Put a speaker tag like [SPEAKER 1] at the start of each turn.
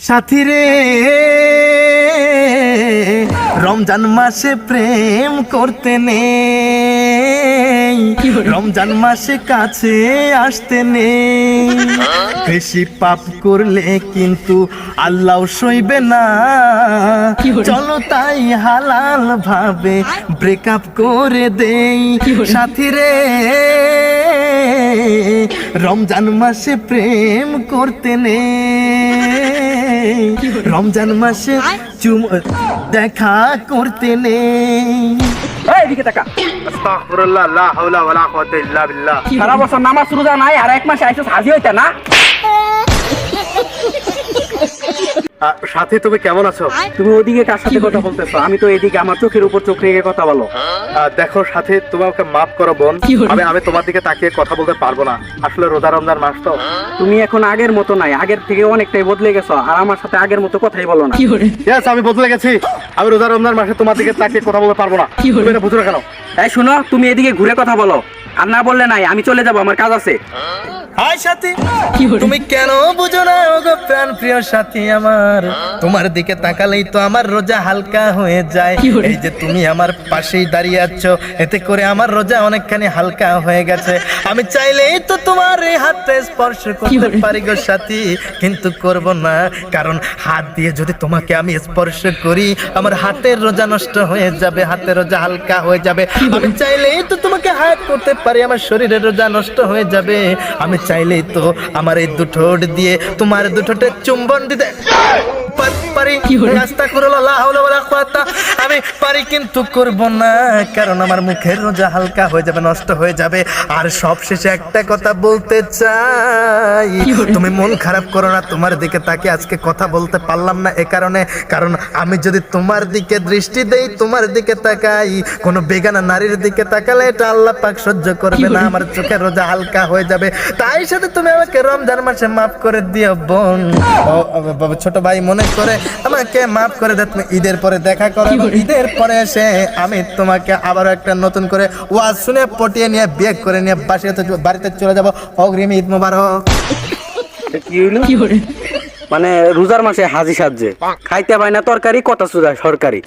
[SPEAKER 1] সাথী রে রমজান মাসে প্রেম করতে নেই, রমজান মাসে কাছে আসতে নেই। বেশি পাপ করলে কিন্তু আল্লাহ সইবে না, চলো তাই হালাল ভাবে ব্রেকআপ করে দেই। সাথী রে রমজান মাসে প্রেম করতে নেই, রমজান মাসে দেখা করতে নেই।
[SPEAKER 2] এদিকে টাকা
[SPEAKER 1] আস্তাগফিরুল্লাহ, লা হাওলা ওয়ালা কুওয়াতা ইল্লা বিল্লাহ।
[SPEAKER 2] সারা বছর নামাজ রোজা নাই আর এক মাসে আইসো হাজি হইতা না।
[SPEAKER 1] সাথী তুমি কেমন আছো?
[SPEAKER 2] তুমি ওদিকে কার সাথে কথা বলতেছো? আমি তো এদিকে আমার চোখের উপর চোখ রেখে কথা বলো।
[SPEAKER 1] দেখো সাথী, তোমাকে মাফ করো বোন, আমি তোমার দিকে তাকিয়ে কথা বলতে পারবো না। আসলে রোজা রমজান মাস তো।
[SPEAKER 2] তুমি এখন আগের মতো নাই, আগের থেকে অনেকটাই বদলে গেছো আর আমার সাথে আগের মতো কথাই বলো না।
[SPEAKER 1] ইয়েস, আমি বদলে গেছি। আমি রোজা রমজান মাসে তোমার দিকে তাকিয়ে কথা বলতে পারবো না। তুমি এটা বুঝো না কেন?
[SPEAKER 2] এই শুনো, তুমি এদিকে ঘুরে কথা বলো, আর না বললে নাই, আমি চলে যাবো, আমার কাজ আছে।
[SPEAKER 1] হাই সাথী, তুমি কেন বুঝো না ওগো প্রাণ প্রিয় সাথী আমার? তোমার দিকে তাকালেই তো আমার রোজা হালকা হয়ে যায়। এই যে তুমি আমার পাশেই দাঁড়িয়ে আছো, এতে করে আমার রোজা অনেকখানি হালকা হয়ে গেছে। আমি চাইলেই তো তোমার এই হাতটা স্পর্শ করতে পারি গো সাথী, কিন্তু করব না, কারণ হাত দিয়ে যদি তোমাকে আমি স্পর্শ করি আমার হাতের রোজা নষ্ট হয়ে যাবে, হাতের রোজা হালকা হয়ে যাবে। আমি চাইলেই তো তোমাকে হাত করতে পারি, আমার শরীরের রোজা নষ্ট হয়ে যাবে। আমি চাইলেই তো আমার এই দুটো ঠোঁট দিয়ে তোমার দুটোতে চুম্বন দিতে পারি। আস্তাগফিরুল্লাহ, লা হাওলা ওয়ালা কুওয়াতা, আমি পারি কিন্তু করব না, কারণ আমার মুখের রোজা হালকা হয়ে যাবে, নষ্ট হয়ে যাবে। আর সবশেষে একটা কথা বলতে চাই, তুমি মন খারাপ করো না, তোমার দিকে তাকে আজকে কথা বলতে পারলাম না এ কারণে, কারণ আমি যদি তোমার দিকে দৃষ্টি দেই, তোমার দিকে তাকাই, কোনো বেগানা নারীর দিকে তাকালে এটা আল্লাহ পাক সহ্য করবে না, আমার চোখের রোজা হালকা হয়ে যাবে। তাই সাথে তুমি আমাকে রমজান মাসে মাফ করে দিও বোন। ছোট ভাই মনে করে আমাকে মাফ করে দাও। তুমি ঈদের পরে দেখা করো, ঈদের পরে এসে আমি তোমাকে আবার একটা নতুন করে ওয়াজ শুনে পটিয়ে নিয়ে বিয়ে করে নিয়ে বাড়িতে চলে যাবো। অগ্রিম ঈদ মোবারক।
[SPEAKER 2] কি হইলো? মানে রোজার মাসে হাজি সাজছে, খাইতে পায় না তরকারি, কথা সুজা সরকারি।